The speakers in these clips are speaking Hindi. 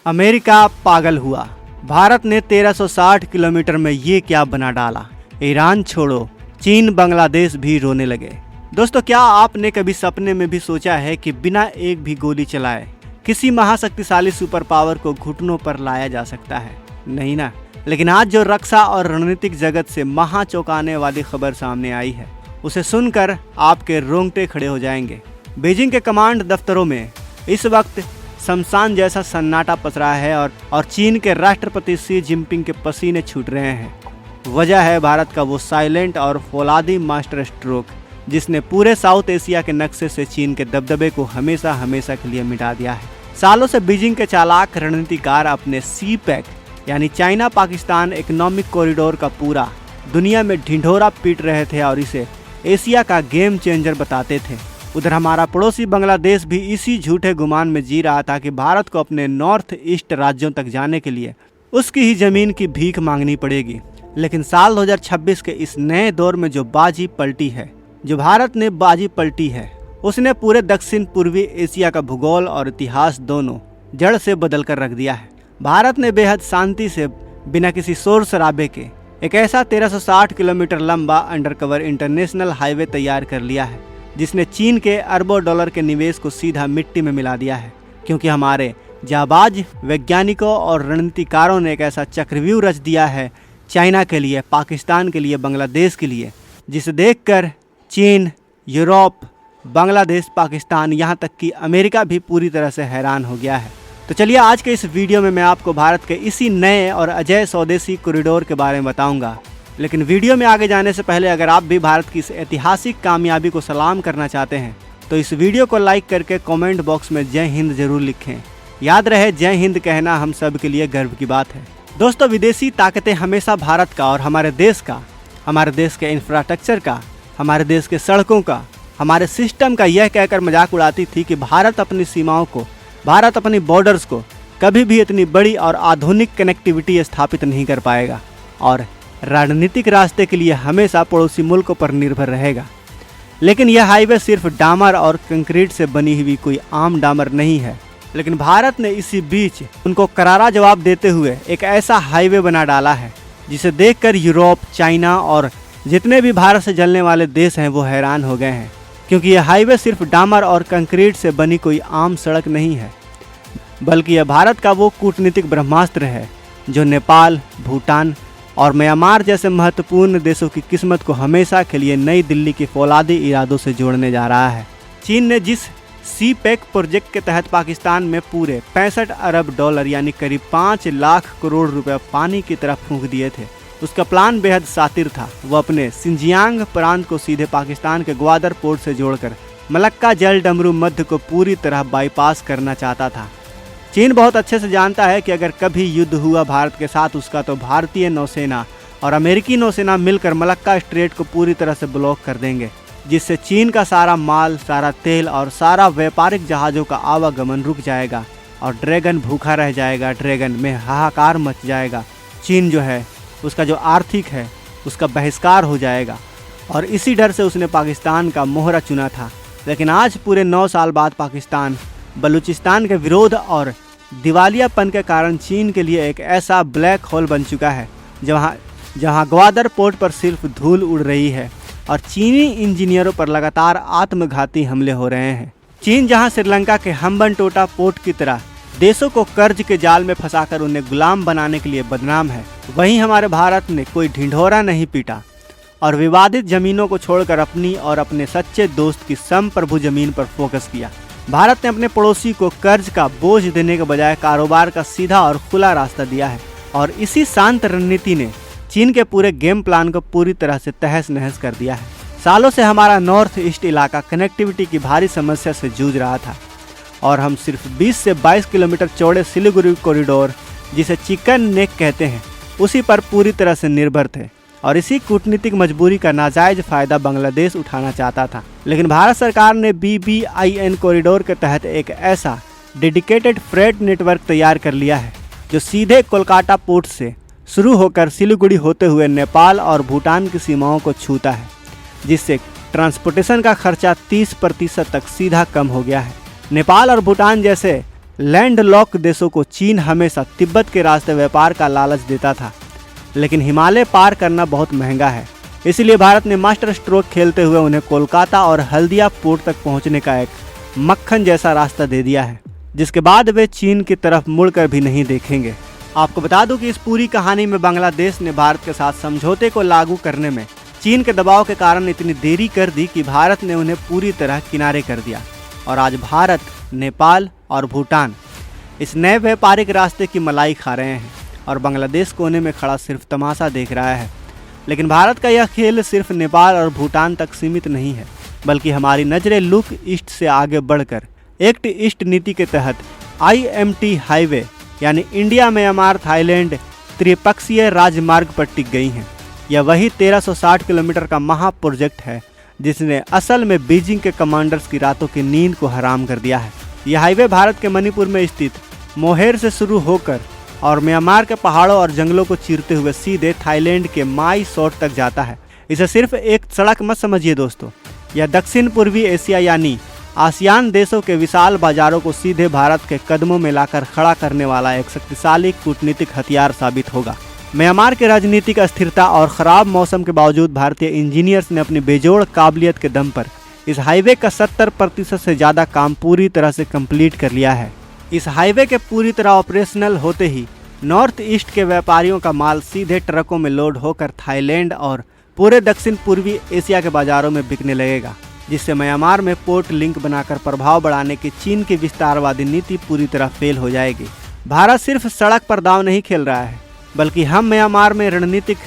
अमेरिका पागल हुआ। भारत ने 1360 किलोमीटर में ये क्या बना डाला। ईरान छोड़ो, चीन बांग्लादेश भी रोने लगे। दोस्तों, क्या आपने कभी सपने में भी सोचा है कि बिना एक भी गोली चलाए किसी महाशक्तिशाली सुपर पावर को घुटनों पर लाया जा सकता है? नहीं ना। लेकिन आज जो रक्षा और रणनीतिक जगत से महा चौंकाने वाली खबर सामने आई है, उसे सुनकर आपके रोंगटे खड़े हो जाएंगे। बीजिंग के कमांड दफ्तरों में इस वक्त शमशान जैसा सन्नाटा पसरा है और चीन के राष्ट्रपति शी जिनपिंग के पसीने छूट रहे हैं। वजह है भारत का वो साइलेंट और फौलादी मास्टर स्ट्रोक, जिसने पूरे साउथ एशिया के नक्शे से चीन के दबदबे को हमेशा हमेशा के लिए मिटा दिया है। सालों से बीजिंग के चालाक रणनीतिकार अपने सी पैक यानी चाइना पाकिस्तान इकोनॉमिक कॉरिडोर का पूरा दुनिया में ढिंढोरा पीट रहे थे और इसे एशिया का गेम चेंजर बताते थे। उधर हमारा पड़ोसी बांग्लादेश भी इसी झूठे गुमान में जी रहा था कि भारत को अपने नॉर्थ ईस्ट राज्यों तक जाने के लिए उसकी ही जमीन की भीख मांगनी पड़ेगी। लेकिन साल 2026 के इस नए दौर में जो भारत ने बाजी पलटी है, उसने पूरे दक्षिण पूर्वी एशिया का भूगोल और इतिहास दोनों जड़ से बदल कर रख दिया है। भारत ने बेहद शांति से बिना किसी शोर शराबे के एक ऐसा 1360 किलोमीटर लंबा अंडरकवर इंटरनेशनल हाईवे तैयार कर लिया है, जिसने चीन के अरबों डॉलर के निवेश को सीधा मिट्टी में मिला दिया है। क्योंकि हमारे जाबाज वैज्ञानिकों और रणनीतिकारों ने एक ऐसा चक्रव्यूह रच दिया है चाइना के लिए, पाकिस्तान के लिए, बांग्लादेश के लिए, जिसे देखकर चीन, यूरोप, बांग्लादेश, पाकिस्तान, यहाँ तक कि अमेरिका भी पूरी तरह से हैरान हो गया है। तो चलिए आज के इस वीडियो में मैं आपको भारत के इसी नए और अजय स्वदेशी कॉरिडोर के बारे में बताऊंगा। लेकिन वीडियो में आगे जाने से पहले अगर आप भी भारत की इस ऐतिहासिक कामयाबी को सलाम करना चाहते हैं तो इस वीडियो को लाइक करके कमेंट बॉक्स में जय हिंद जरूर लिखें। याद रहे, जय हिंद कहना हम सब के लिए गर्व की बात है। दोस्तों, विदेशी ताकतें हमेशा भारत का और हमारे देश के इंफ्रास्ट्रक्चर का, हमारे देश के सड़कों का, हमारे सिस्टम का यह कहकर मजाक उड़ाती थी कि भारत अपनी सीमाओं को, भारत अपनी बॉर्डर्स को कभी भी इतनी बड़ी और आधुनिक कनेक्टिविटी स्थापित नहीं कर पाएगा और रणनीतिक रास्ते के लिए हमेशा पड़ोसी मुल्कों पर निर्भर रहेगा। लेकिन यह हाईवे सिर्फ डामर और कंक्रीट से बनी हुई कोई आम डामर नहीं है। लेकिन भारत ने इसी बीच उनको करारा जवाब देते हुए एक ऐसा हाईवे बना डाला है जिसे देखकर यूरोप, चाइना और जितने भी भारत से जलने वाले देश हैं वो हैरान हो गए हैं। क्योंकि यह हाईवे सिर्फ डामर और कंक्रीट से बनी कोई आम सड़क नहीं है, बल्कि यह भारत का वो कूटनीतिक ब्रह्मास्त्र है जो नेपाल, भूटान और म्यांमार जैसे महत्वपूर्ण देशों की किस्मत को हमेशा के लिए नई दिल्ली के फौलादी इरादों से जोड़ने जा रहा है। चीन ने जिस सी पैक प्रोजेक्ट के तहत पाकिस्तान में पूरे 65 अरब डॉलर यानी करीब 5 लाख करोड़ रुपए पानी की तरफ फूंक दिए थे, उसका प्लान बेहद शातिर था। वो अपने सिंजियांग प्रांत को सीधे पाकिस्तान के ग्वादर पोर्ट से जोड़कर मलक्का जल डमरू मध्य को पूरी तरह बाईपास करना चाहता था। चीन बहुत अच्छे से जानता है कि अगर कभी युद्ध हुआ भारत के साथ उसका, तो भारतीय नौसेना और अमेरिकी नौसेना मिलकर मलक्का स्ट्रेट को पूरी तरह से ब्लॉक कर देंगे, जिससे चीन का सारा माल, सारा तेल और सारा व्यापारिक जहाज़ों का आवागमन रुक जाएगा और ड्रैगन भूखा रह जाएगा। ड्रैगन में हाहाकार मच जाएगा। चीन जो है उसका जो आर्थिक है उसका बहिष्कार हो जाएगा और इसी डर से उसने पाकिस्तान का मोहरा चुना था। लेकिन आज पूरे 9 साल बाद पाकिस्तान बलूचिस्तान के विरोध और दिवालियापन के कारण चीन के लिए एक ऐसा ब्लैक होल बन चुका है जहां ग्वादर पोर्ट पर सिर्फ धूल उड़ रही है और चीनी इंजीनियरों पर लगातार आत्मघाती हमले हो रहे हैं। चीन जहां श्रीलंका के हम्बनटोटा पोर्ट की तरह देशों को कर्ज के जाल में फंसाकर उन्हें गुलाम बनाने के लिए बदनाम है, वहीं हमारे भारत ने कोई ढिंढोरा नहीं पीटा और विवादित जमीनों को छोड़कर अपनी और अपने सच्चे दोस्त की संप्रभु जमीन पर फोकस किया। भारत ने अपने पड़ोसी को कर्ज का बोझ देने के बजाय कारोबार का सीधा और खुला रास्ता दिया है और इसी शांत रणनीति ने चीन के पूरे गेम प्लान को पूरी तरह से तहस नहस कर दिया है। सालों से हमारा नॉर्थ ईस्ट इलाका कनेक्टिविटी की भारी समस्या से जूझ रहा था और हम सिर्फ 20 से 22 किलोमीटर चौड़े सिलीगुड़ी कॉरिडोर, जिसे चिकन नेक कहते हैं, उसी पर पूरी तरह से निर्भर थे और इसी कूटनीतिक मजबूरी का नाजायज फायदा बांग्लादेश उठाना चाहता था। लेकिन भारत सरकार ने BBIN कॉरिडोर के तहत एक ऐसा डेडिकेटेड फ्रेट नेटवर्क तैयार कर लिया है जो सीधे कोलकाता पोर्ट से शुरू होकर सिलीगुड़ी होते हुए नेपाल और भूटान की सीमाओं को छूता है, जिससे ट्रांसपोर्टेशन का खर्चा 30% तक सीधा कम हो गया है। नेपाल और भूटान जैसे लैंडलॉक देशों को चीन हमेशा तिब्बत के रास्ते व्यापार का लालच देता था, लेकिन हिमालय पार करना बहुत महंगा है। इसलिए भारत ने मास्टर स्ट्रोक खेलते हुए उन्हें कोलकाता और हल्दिया पोर्ट तक पहुंचने का एक मक्खन जैसा रास्ता दे दिया है, जिसके बाद वे चीन की तरफ मुड़कर भी नहीं देखेंगे। आपको बता दूं कि इस पूरी कहानी में बांग्लादेश ने भारत के साथ समझौते को लागू करने में चीन के दबाव के कारण इतनी देरी कर दी कि भारत ने उन्हें पूरी तरह किनारे कर दिया और आज भारत, नेपाल और भूटान इस नए व्यापारिक रास्ते की मलाई खा रहे हैं और बांग्लादेश कोने में खड़ा सिर्फ तमाशा देख रहा है। लेकिन भारत का यह खेल सिर्फ नेपाल और भूटान तक सीमित नहीं है, बल्कि हमारी नज़रें लुक ईस्ट से आगे बढ़कर एक्ट ईस्ट नीति के तहत IMT हाईवे यानी इंडिया, म्यांमार, थाईलैंड त्रिपक्षीय राजमार्ग पर टिक गई हैं। यह वही 1360 किलोमीटर का महा प्रोजेक्ट है जिसने असल में बीजिंग के कमांडर्स की रातों की नींद को हराम कर दिया है। यह हाईवे भारत के मणिपुर में स्थित मोहेर से शुरू होकर और म्यांमार के पहाड़ों और जंगलों को चीरते हुए सीधे थाईलैंड के माई सॉट तक जाता है। इसे सिर्फ एक सड़क मत समझिए दोस्तों, यह दक्षिण पूर्वी एशिया यानी आसियान देशों के विशाल बाजारों को सीधे भारत के कदमों में लाकर खड़ा करने वाला एक शक्तिशाली कूटनीतिक हथियार साबित होगा। म्यांमार की राजनीतिक अस्थिरता और खराब मौसम के बावजूद भारतीय इंजीनियर्स ने अपनी बेजोड़ काबिलियत के दम पर इस हाईवे का 70% से ज़्यादा काम पूरी तरह से कंप्लीट कर लिया है। इस हाईवे के पूरी तरह ऑपरेशनल होते ही नॉर्थ ईस्ट के व्यापारियों का माल सीधे ट्रकों में लोड होकर थाईलैंड और पूरे दक्षिण पूर्वी एशिया के बाजारों में बिकने लगेगा, जिससे म्यांमार में पोर्ट लिंक बनाकर प्रभाव बढ़ाने की चीन की विस्तारवादी नीति पूरी तरह फेल हो जाएगी। भारत सिर्फ सड़क पर दांव नहीं खेल रहा है, बल्कि हम म्यांमार में रणनीतिक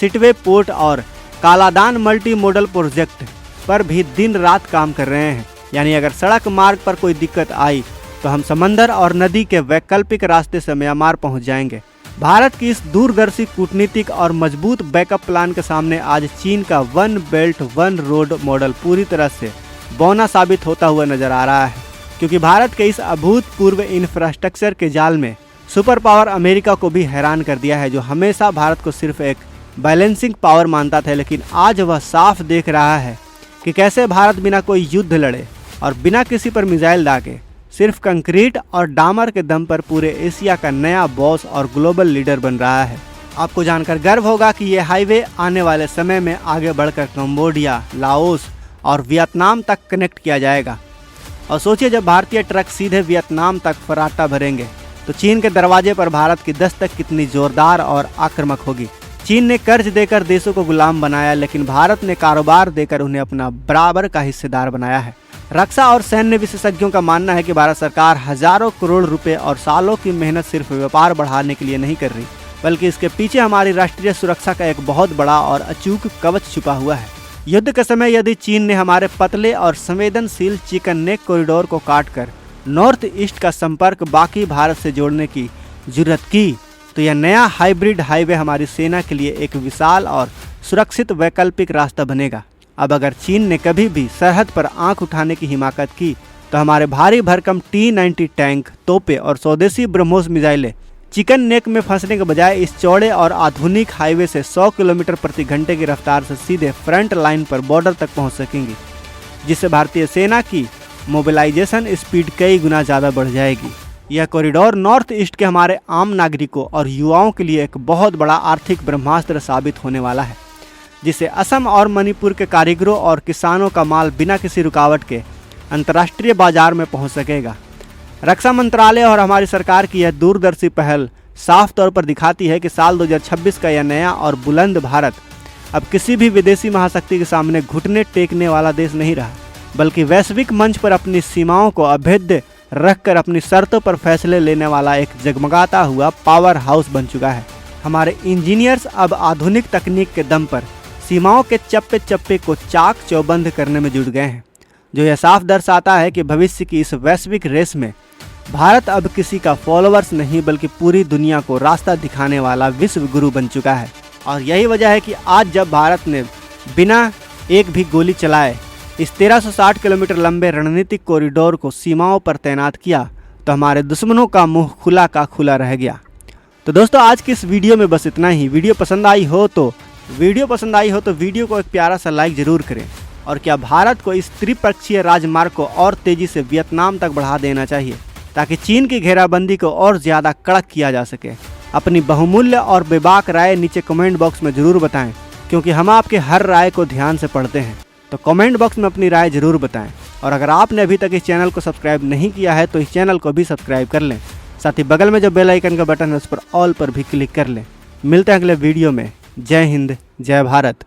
सिटवे पोर्ट और कालादान मल्टी मॉडल प्रोजेक्ट पर भी दिन रात काम कर रहे हैं। यानी अगर सड़क मार्ग पर कोई दिक्कत आई तो हम समंदर और नदी के वैकल्पिक रास्ते से म्यांमार पहुंच जाएंगे। भारत की इस दूरदर्शी कूटनीतिक और मजबूत बैकअप प्लान के सामने आज चीन का one belt one road model पूरी तरह से बौना साबित होता हुआ नजर आ रहा है, क्योंकि भारत के इस अभूतपूर्व इंफ्रास्ट्रक्चर के जाल में सुपर पावर अमेरिका को भी हैरान कर दिया है, जो हमेशा भारत को सिर्फ एक बैलेंसिंग पावर मानता था। लेकिन आज वह साफ देख रहा है कि कैसे भारत बिना कोई युद्ध लड़े और बिना किसी पर मिसाइल दागे सिर्फ कंक्रीट और डामर के दम पर पूरे एशिया का नया बॉस और ग्लोबल लीडर बन रहा है। आपको जानकर गर्व होगा कि यह हाईवे आने वाले समय में आगे बढ़कर कंबोडिया, लाओस और वियतनाम तक कनेक्ट किया जाएगा। और सोचिए, जब भारतीय ट्रक सीधे वियतनाम तक फर्राटा भरेंगे तो चीन के दरवाजे पर भारत की दस्तक कितनी जोरदार और आक्रामक होगी। चीन ने कर्ज देकर देशों को गुलाम बनाया, लेकिन भारत ने कारोबार देकर उन्हें अपना बराबर का हिस्सेदार बनाया है। रक्षा और सैन्य विशेषज्ञों का मानना है कि भारत सरकार हजारों करोड़ रुपए और सालों की मेहनत सिर्फ व्यापार बढ़ाने के लिए नहीं कर रही, बल्कि इसके पीछे हमारी राष्ट्रीय सुरक्षा का एक बहुत बड़ा और अचूक कवच छुपा हुआ है। युद्ध के समय यदि चीन ने हमारे पतले और संवेदनशील चिकन नेक कॉरिडोर को काटकर नॉर्थ ईस्ट का संपर्क बाकी भारत से जोड़ने की जरूरत की, तो यह नया हाइब्रिड हाईवे हमारी सेना के लिए एक विशाल और सुरक्षित वैकल्पिक रास्ता बनेगा। अब अगर चीन ने कभी भी सरहद पर आंख उठाने की हिमाकत की तो हमारे भारी भरकम T-90 टैंक, तोपे और स्वदेशी ब्रह्मोस मिसाइलें चिकन नेक में फंसने के बजाय इस चौड़े और आधुनिक हाईवे से 100 किलोमीटर प्रति घंटे की रफ्तार से सीधे फ्रंट लाइन पर बॉर्डर तक पहुंच सकेंगी, जिससे भारतीय सेना की मोबिलाइजेशन स्पीड कई गुना ज़्यादा बढ़ जाएगी। यह कॉरिडोर नॉर्थ ईस्ट के हमारे आम नागरिकों और युवाओं के लिए एक बहुत बड़ा आर्थिक ब्रह्मास्त्र साबित होने वाला है, जिससे असम और मणिपुर के कारीगरों और किसानों का माल बिना किसी रुकावट के अंतर्राष्ट्रीय बाजार में पहुंच सकेगा। रक्षा मंत्रालय और हमारी सरकार की यह दूरदर्शी पहल साफ तौर पर दिखाती है कि साल 2026 का यह नया और बुलंद भारत अब किसी भी विदेशी महाशक्ति के सामने घुटने टेकने वाला देश नहीं रहा, बल्कि वैश्विक मंच पर अपनी सीमाओं को अभेद्य रखकर अपनी शर्तों पर फैसले लेने वाला एक जगमगाता हुआ पावर हाउस बन चुका है। हमारे इंजीनियर्स अब आधुनिक तकनीक के दम पर सीमाओं के चप्पे चप्पे को चाक चौबंद करने में जुट गए हैं, जो यह साफ दर्शाता है कि भविष्य की इस वैश्विक रेस में भारत अब किसी का फॉलोअर्स नहीं, बल्कि पूरी दुनिया को रास्ता दिखाने वाला विश्व गुरु बन चुका है। और यही वजह है कि आज जब भारत ने बिना एक भी गोली चलाए इस 1360 किलोमीटर लंबे रणनीतिक कॉरिडोर को सीमाओं पर तैनात किया, तो हमारे दुश्मनों का मुंह खुला का खुला रह गया। तो दोस्तों, आज की इस वीडियो में बस इतना ही। वीडियो पसंद आई हो तो वीडियो को एक प्यारा सा लाइक जरूर करें। और क्या भारत को इस त्रिपक्षीय राजमार्ग को और तेजी से वियतनाम तक बढ़ा देना चाहिए? ताकि चीन की घेराबंदी को और ज़्यादा कड़क किया जा सके। अपनी बहुमूल्य और बेबाक राय नीचे कमेंट बॉक्स में ज़रूर बताएं, क्योंकि हम आपके हर राय को ध्यान से पढ़ते हैं। तो कमेंट बॉक्स में अपनी राय ज़रूर बताएं। और अगर आपने अभी तक इस चैनल को सब्सक्राइब नहीं किया है तो इस चैनल को भी सब्सक्राइब कर लें। साथ ही बगल में जो बेल आइकन का बटन है उस पर ऑल पर भी क्लिक कर लें। मिलते हैं अगले वीडियो में। जय हिंद, जय भारत।